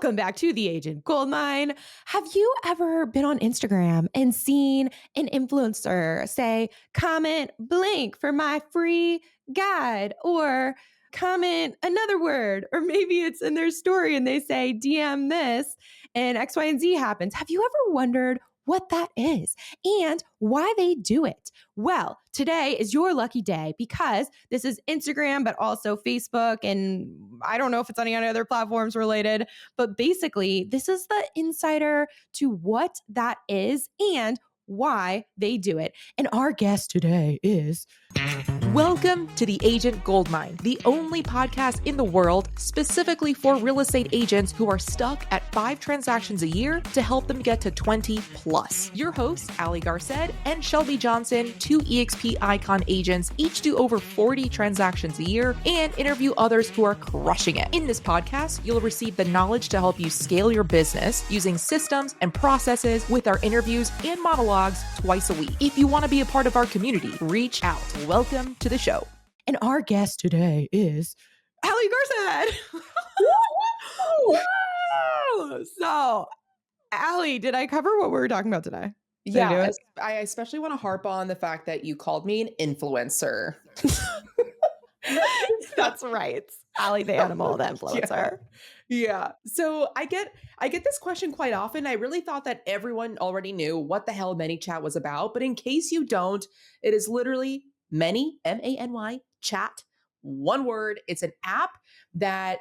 Welcome back to The Agent Goldmine. Have you ever been on Instagram and seen an influencer say, comment blank for my free guide, or comment another word, or maybe it's in their story and they say, DM this and X, Y, and Z happens? Have you ever wondered what that is and why they do it? Well, today is your lucky day because this is Instagram, but also Facebook. And I don't know if it's on any other platforms related, but basically, this is the insider to what that is and why they do it. And our guest today is... Welcome to The Agent Goldmine, the only podcast in the world specifically for real estate agents who are stuck at 5 transactions a year to help them get to 20 plus. Your hosts, Ali Garced and Shelby Johnson, 2 EXP icon agents, each do over 40 transactions a year and interview others who are crushing it. In this podcast, you'll receive the knowledge to help you scale your business using systems and processes with our interviews and monologues twice a week. If you want to be a part of our community, reach out. Welcome to the show. And our guest today is Ali Garced. So, Ali, did I cover what we were talking about today? Yeah, I especially want to harp on the fact that you called me an influencer. That's right. Ali the animal, the influencer. Yeah. So I get this question quite often. I really thought that everyone already knew what the hell Manychat was about, but in case you don't, it is literally Many, M-A-N-Y, chat, one word. It's an app that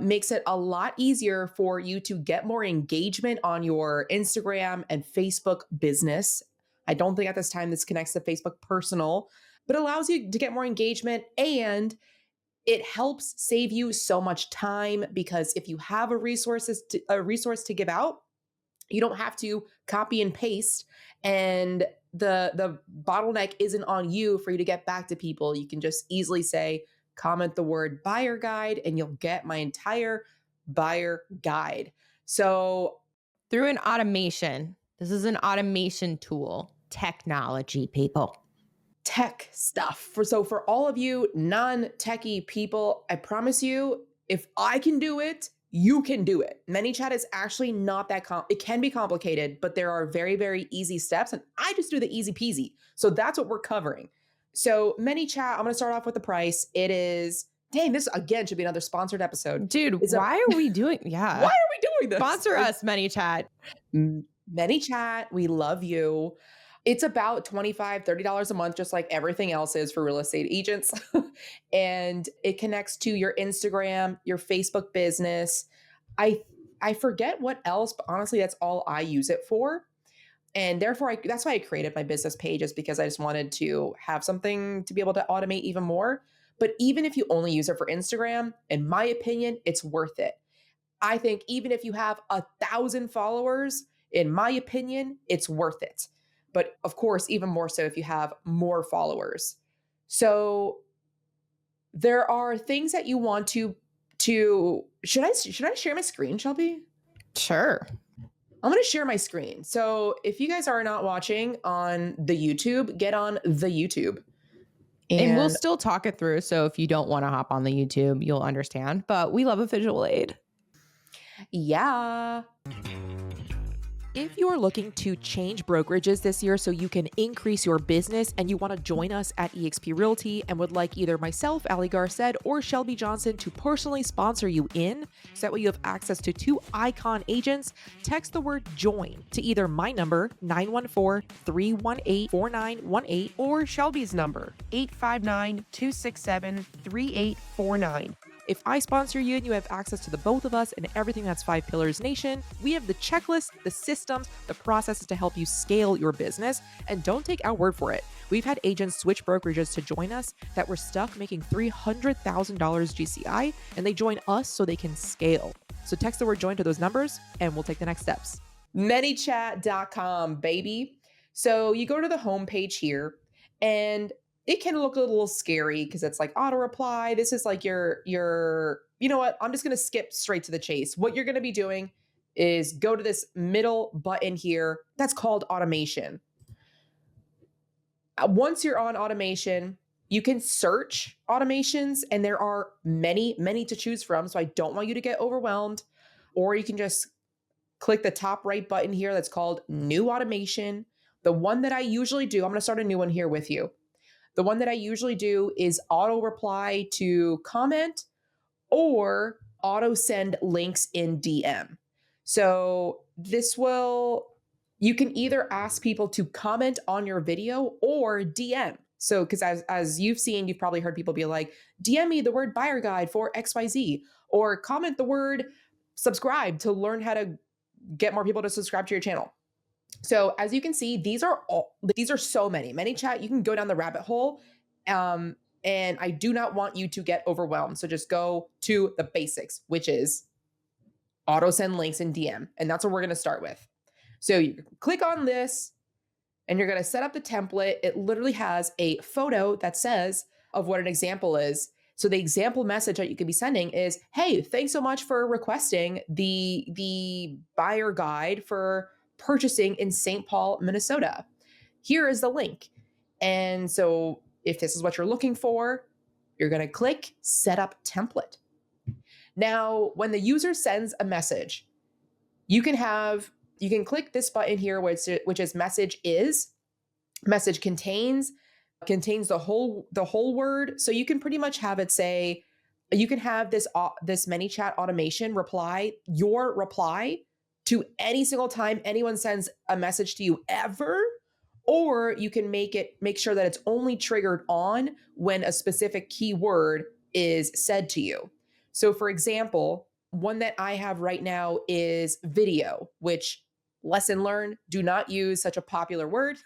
makes it a lot easier for you to get more engagement on your Instagram and Facebook business. I don't think at this time this connects to Facebook personal, but allows you to get more engagement, and it helps save you so much time because if you have a resource to give out, you don't have to copy and paste, and the bottleneck isn't on you for you to get back to people. You can just easily say, comment the word buyer guide, and you'll get my entire buyer guide. So through an automation, this is an automation tool, technology, people. Tech stuff. For all of you non-techie people, I promise you, if I can do it, you can do it. Manychat is actually not that it can be complicated, but there are very, very easy steps, and I just do the easy peasy. So that's what we're covering. So Manychat, I'm going to start off with the price. It is, dang, this again should be another sponsored episode. Dude, why are we doing, yeah. Why are we doing this? Sponsor us, Manychat. Manychat, we love you. It's about $25, $30 a month, just like everything else is for real estate agents. And it connects to your Instagram, your Facebook business. I forget what else, but honestly, that's all I use it for. And therefore, that's why I created my business page, is because I just wanted to have something to be able to automate even more. But even if you only use it for Instagram, in my opinion, it's worth it. I think even if you have 1,000 followers, in my opinion, it's worth it. But of course, even more so if you have more followers. So there are things that you want to should I share my screen, Shelby? Sure. I'm going to share my screen. So if you guys are not watching on the YouTube, get on the YouTube. And we'll still talk it through. So if you don't want to hop on the YouTube, you'll understand. But we love a visual aid. Yeah. If you're looking to change brokerages this year so you can increase your business and you want to join us at eXp Realty and would like either myself, Ali Garced, or Shelby Johnson to personally sponsor you in, so that way you have access to 2 icon agents, text the word join to either my number, 914-318-4918, or Shelby's number, 859-267-3849. If I sponsor you and you have access to the both of us and everything that's 5 Pillars Nation, we have the checklist, the systems, the processes to help you scale your business. And don't take our word for it. We've had agents switch brokerages to join us that were stuck making $300,000 GCI, and they join us so they can scale. So text the word join to those numbers and we'll take the next steps. Manychat.com, baby. So you go to the homepage here, and it can look a little scary because it's like auto reply. This is like your, you know what? I'm just going to skip straight to the chase. What you're going to be doing is go to this middle button here. That's called automation. Once you're on automation, you can search automations, and there are many, many to choose from. So I don't want you to get overwhelmed. or you can just click the top right button here that's called New Automation. The one that I usually do, I'm going to start a new one here with you. The one that I usually do is auto reply to comment or auto send links in DM. So you can either ask people to comment on your video or DM. So, because as you've seen, you've probably heard people be like, DM me the word buyer guide for XYZ, or comment the word subscribe to learn how to get more people to subscribe to your channel. So as you can see, these are so many. Manychat, you can go down the rabbit hole. And I do not want you to get overwhelmed. So just go to the basics, which is auto send links in DM. And that's what we're going to start with. So you click on this and you're going to set up the template. It literally has a photo that says of what an example is. So the example message that you could be sending is, hey, thanks so much for requesting the buyer guide for purchasing in St. Paul, Minnesota. Here is the link. And so if this is what you're looking for, you're going to click set up template. Now, when the user sends a message, you can click this button here, which is message is. Message contains the whole word. So you can pretty much have it say, you can have this Manychat automation reply to any single time anyone sends a message to you ever, or you can make sure that it's only triggered on when a specific keyword is said to you. So for example, one that I have right now is video, which, lesson learned, do not use such a popular word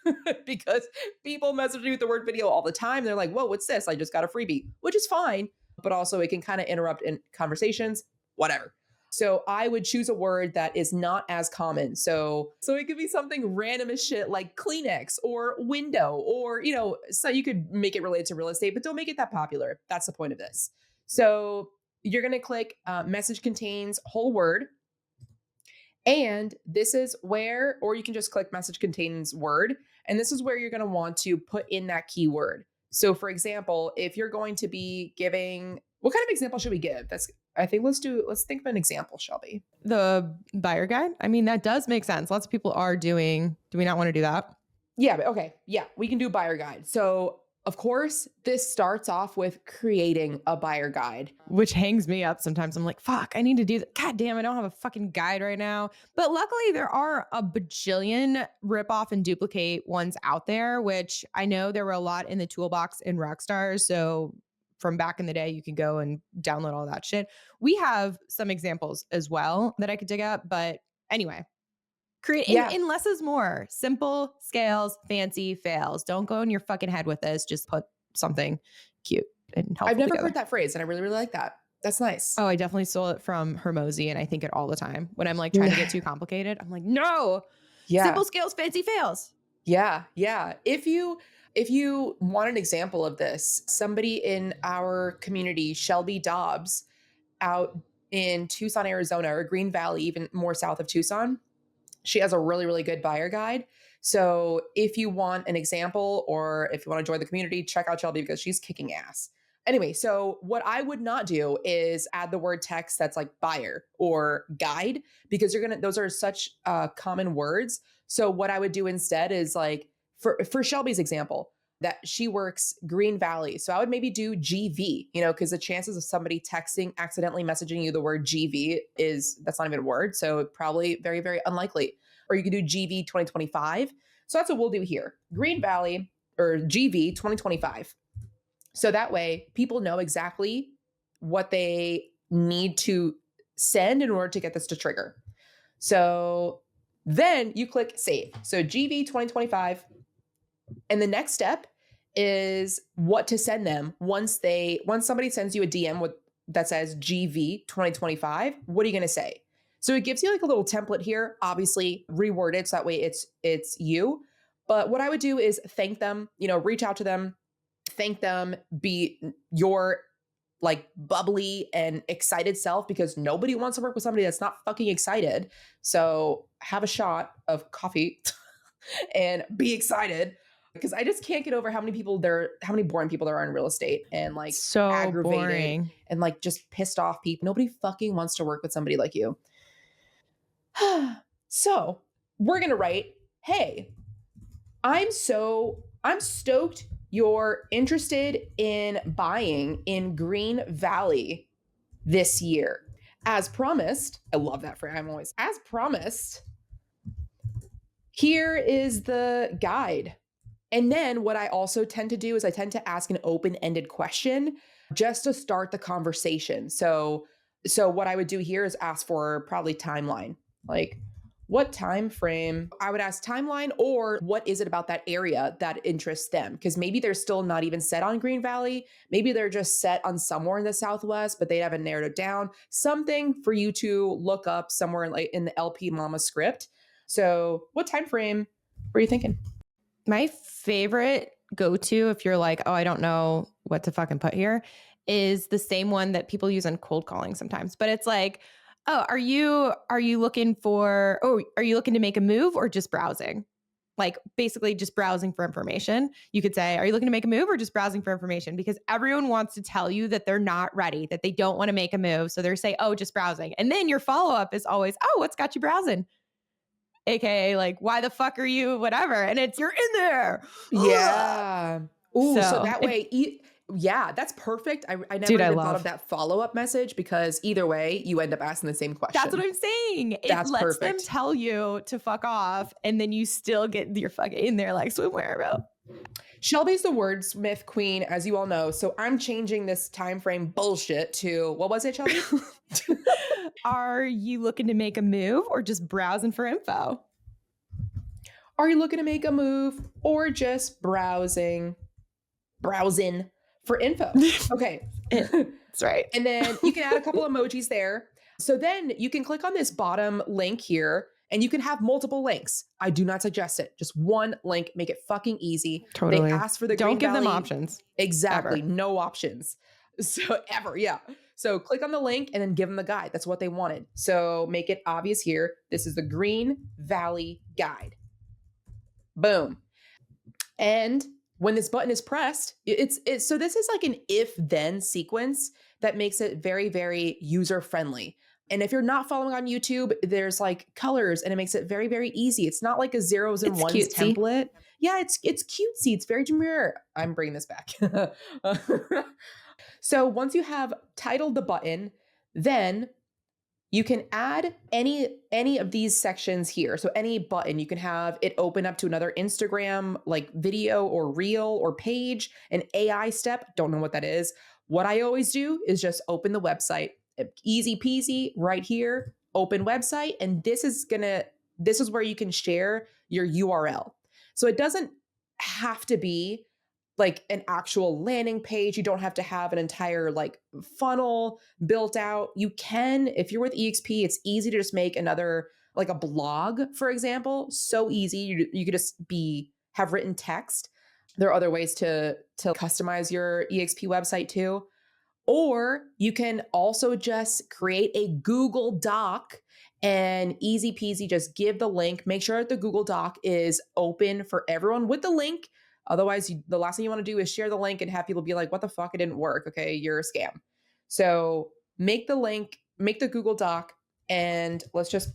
because people message me with the word video all the time. They're like, whoa, what's this? I just got a freebie, which is fine, but also it can kind of interrupt in conversations, whatever. So I would choose a word that is not as common. So it could be something random as shit like Kleenex or window, or, so you could make it related to real estate, but don't make it that popular. That's the point of this. So you're going to click message contains whole word. And this is where, or you can just click message contains word. And this is where you're going to want to put in that keyword. So for example, if you're going to be giving, what kind of example should we give? Let's think of an example, Shelby. The buyer guide. I mean, that does make sense. Lots of people are doing. Do we not want to do that? Yeah. Okay. Yeah. We can do buyer guide. So of course, this starts off with creating a buyer guide, which hangs me up sometimes. I'm like, fuck, I need to do that. God damn, I don't have a fucking guide right now. But luckily, there are a bajillion rip off and duplicate ones out there, which I know there were a lot in the toolbox in Rockstars. So from back in the day, you can go and download all that shit. We have some examples as well that I could dig up. But anyway, in less is more. Simple scales, fancy fails. Don't go in your fucking head with this. Just put something cute and helpful I've never together. heard that phrase, and I really, really like that. That's nice. Oh, I definitely stole it from Hermosi, and I think it all the time. When I'm like trying to get too complicated, I'm like, no. Yeah. Simple scales, fancy fails. Yeah. Yeah. If you want an example of this, somebody in our community, Shelby Dobbs, out in Tucson, Arizona, or Green Valley, even more south of Tucson, she has a really, really good buyer guide. So if you want an example, or if you want to join the community, check out Shelby because she's kicking ass. Anyway, so what I would not do is add the word text that's like buyer or guide, because those are such common words. So what I would do instead is like, for Shelby's example, that she works Green Valley. So I would maybe do GV, because the chances of somebody accidentally messaging you the word GV that's not even a word. So probably very, very unlikely. Or you could do GV 2025. So that's what we'll do here. Green Valley or GV 2025. So that way people know exactly what they need to send in order to get this to trigger. So then you click save. So GV 2025. And the next step is what to send them once somebody sends you a DM that says GV 2025. What are you going to say? So it gives you like a little template here, obviously reword it so that way it's you. But what I would do is thank them, reach out to them, thank them, be your like bubbly and excited self, because nobody wants to work with somebody that's not fucking excited. So have a shot of coffee and be excited. Because I just can't get over how many boring people there are in real estate, and like so aggravated boring and like just pissed off people. Nobody fucking wants to work with somebody like you. So we're going to write, hey, I'm stoked you're interested in buying in Green Valley this year. As promised, I love that phrase. I'm always, as promised, here is the guide. And then what I also tend to do is I tend to ask an open-ended question just to start the conversation. So what I would do here is ask for probably timeline. Like, what time frame? I would ask timeline, or what is it about that area that interests them? Because maybe they're still not even set on Green Valley. Maybe they're just set on somewhere in the Southwest, but they haven't narrowed it down. Something for you to look up somewhere in the LP Mama script. So what time frame were you thinking? My favorite go-to, if you're like, oh, I don't know what to fucking put here, is the same one that people use on cold calling sometimes. But it's like, oh, are you looking to make a move or just browsing? Like basically just browsing for information. You could say, are you looking to make a move or just browsing for information? Because everyone wants to tell you that they're not ready, that they don't want to make a move. So they're saying, oh, just browsing. And then your follow-up is always, oh, what's got you browsing? AKA like, why the fuck are you whatever? And it's, you're in there. Yeah. Ooh, so that if- way, yeah, that's perfect. I never Dude, I even thought love- of that follow-up message, because either way, you end up asking the same question. That's what I'm saying. It That's lets them perfect. tell you to fuck off, and then you still get your fucking in there like swimwear, bro. Shelby's the wordsmith queen, as you all know. So I'm changing this time frame bullshit to, what was it, Shelby? Are you looking to make a move or just browsing for info? Are you looking to make a move or just browsing for info? Okay. That's right. And then you can add a couple emojis there. So then you can click on this bottom link here and you can have multiple links. I do not suggest it. Just one link, make it fucking easy. Totally. They ask for the Don't Green give them Valley- options. Exactly. Ever. No options. So ever. Yeah. So click on the link and then give them the guide. That's what they wanted. So make it obvious here. This is the Green Valley guide. Boom. And when this button is pressed, it's so this is like an if-then sequence that makes it very, very user-friendly. And if you're not following on YouTube, there's like colors and it makes it very, very easy. It's not like a zeros and It's ones cutesy. template. Yeah, it's cutesy. It's very demure. I'm bringing this back. So once you have titled the button, then you can add any of these sections here. So any button, you can have it open up to another Instagram like video or reel or page, an AI step. Don't know what that is. What I always do is just open the website. Easy peasy right here, open website. And this is where you can share your URL. So it doesn't have to be like an actual landing page. You don't have to have an entire like funnel built out. You can, if you're with EXP, it's easy to just make another, like a blog, for example. So easy. You could just have written text. There are other ways to customize your EXP website too. Or you can also just create a Google Doc and easy peasy, just give the link. Make sure that the Google Doc is open for everyone with the link. Otherwise, the last thing you want to do is share the link and have people be like, what the fuck? It didn't work. Okay, you're a scam. So make the link, make the Google Doc, and let's just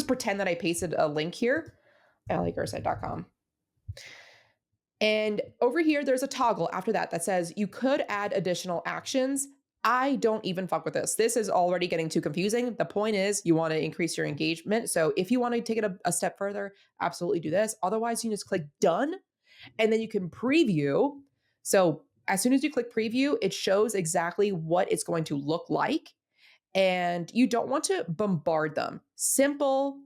pretend that I pasted a link here, alliegarside.com. And over here, there's a toggle after that says you could add additional actions. I don't even fuck with this. This is already getting too confusing. The point is you want to increase your engagement. So if you want to take it a step further, absolutely do this. Otherwise, you can just click done and then you can preview. So as soon as you click preview, it shows exactly what it's going to look like. And you don't want to bombard them. Simple,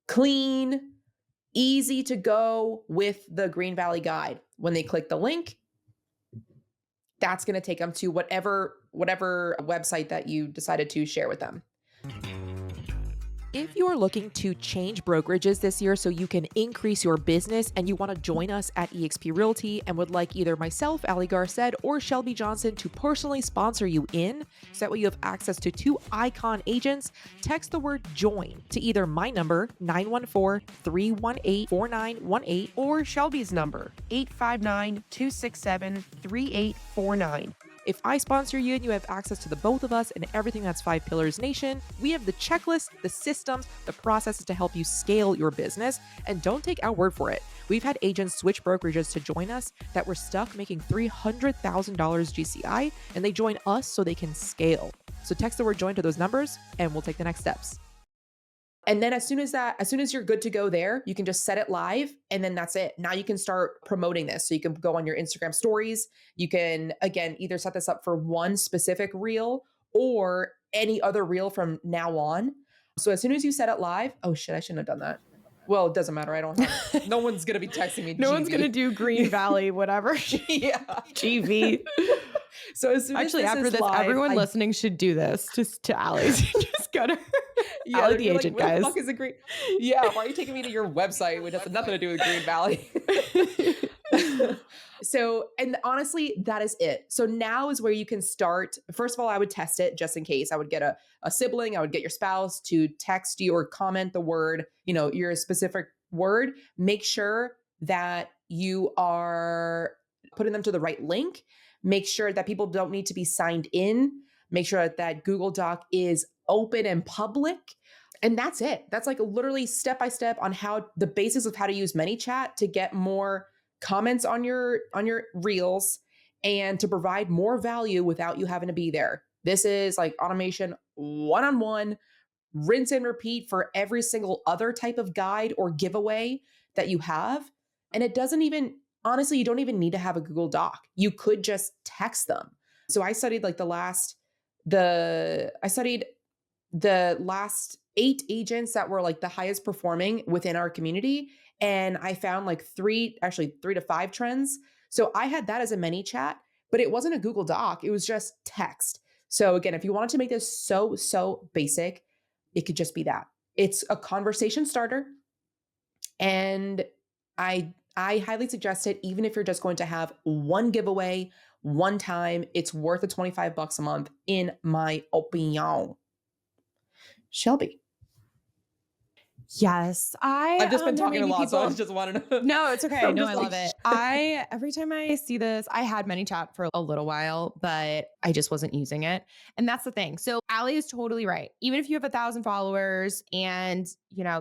clean, easy to go with the Green Valley guide. When they click the link, that's going to take them to whatever website that you decided to share with them. If you're looking to change brokerages this year so you can increase your business and you want to join us at eXp Realty and would like either myself, Allie Garced, or Shelby Johnson to personally sponsor you in, so that way you have access to 2 icon agents, text the word join to either my number, 914-318-4918, or Shelby's number, 859-267-3849. If I sponsor you and you have access to the both of us and everything that's Five Pillars Nation, we have the checklist, the systems, the processes to help you scale your business. And don't take our word for it. We've had agents switch brokerages to join us that were stuck making $300,000 GCI, and they join us so they can scale. So text the word join to those numbers and we'll take the next steps. And then as soon as you're good to go there, you can just set it live and then that's it. Now you can start promoting this. So you can go on your Instagram stories. You can, again, either set this up for one specific reel or any other reel from now on. So as soon as you set it live, oh shit, I shouldn't have done that. Well, it doesn't matter. I don't have, no one's going to be texting me. No one's going to do Green Valley, whatever. Yeah. GV. So as soon Actually, as after this, live, everyone listening should do this just to Allie's. Just go to Allie the agent, like, guys. What the fuck is a green? Yeah, why are you taking me to your website, which has nothing to do with Green Valley? So, and honestly, that is it. So now is where you can start. First of all, I would test it just in case. I would get a sibling, I would get your spouse to text you or comment the word, your specific word. Make sure that you are putting them to the right link. Make sure that people don't need to be signed in. Make sure that Google Doc is open and public. And that's it. That's like literally step by step on how the basics of how to use Manychat to get more comments on your reels and to provide more value without you having to be there. This is like automation one-on-one, rinse and repeat for every single other type of guide or giveaway that you have. And it doesn't even, honestly, you don't even need to have a Google Doc. You could just text them. So I studied the last 8 agents that were like the highest performing within our community. And I found like 3 to 5 trends. So I had that as a Manychat, but it wasn't a Google Doc. It was just text. So again, if you wanted to make this so basic, it could just be that. It's a conversation starter. And I highly suggest it, even if you're just going to have one giveaway, one time. It's worth the $25 a month, in my opinion. Shelby. Yes, I've just been there talking may a be lot, so I people- just wanted to. No, it's okay. I'm No, just I like, love it. Every time I see this, I had Manychat for a little while, but I just wasn't using it. And that's the thing. So Allie is totally right. Even if you have 1,000 followers and,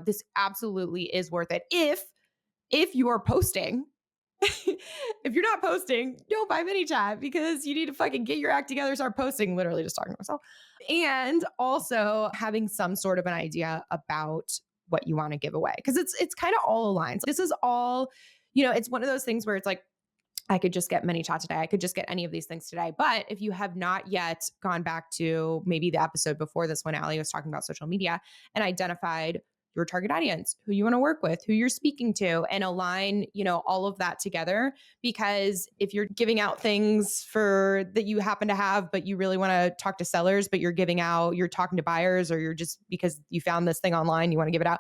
this absolutely is worth it. If you are posting. If you're not posting, don't buy Manychat because you need to fucking get your act together, start posting. Literally just talking to myself. And also having some sort of an idea about what you want to give away. Because it's kind of all aligned. This is all, it's one of those things where it's like, I could just get Manychat today. I could just get any of these things today. But if you have not yet gone back to maybe the episode before this when Allie was talking about social media and identified your target audience, who you want to work with, who you're speaking to, and align, all of that together. Because if you're giving out things that you happen to have, but you really want to talk to sellers, but you're talking to buyers, or you're just because you found this thing online, you want to give it out.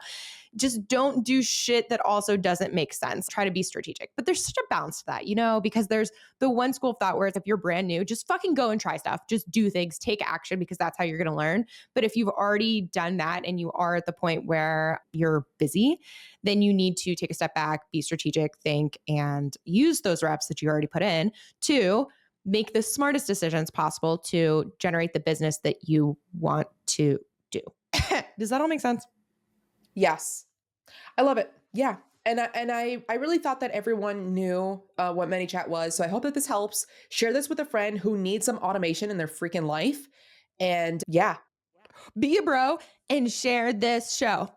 Just don't do shit that also doesn't make sense. Try to be strategic. But there's such a balance to that, because there's the one school of thought where if you're brand new, just fucking go and try stuff. Just do things, take action, because that's how you're going to learn. But if you've already done that and you are at the point where you're busy, then you need to take a step back, be strategic, think, and use those reps that you already put in to make the smartest decisions possible to generate the business that you want to do. Does that all make sense? Yes. I love it. Yeah. And I really thought that everyone knew what Manychat was. So I hope that this helps. Share this with a friend who needs some automation in their freaking life. And yeah. Be a bro and share this show.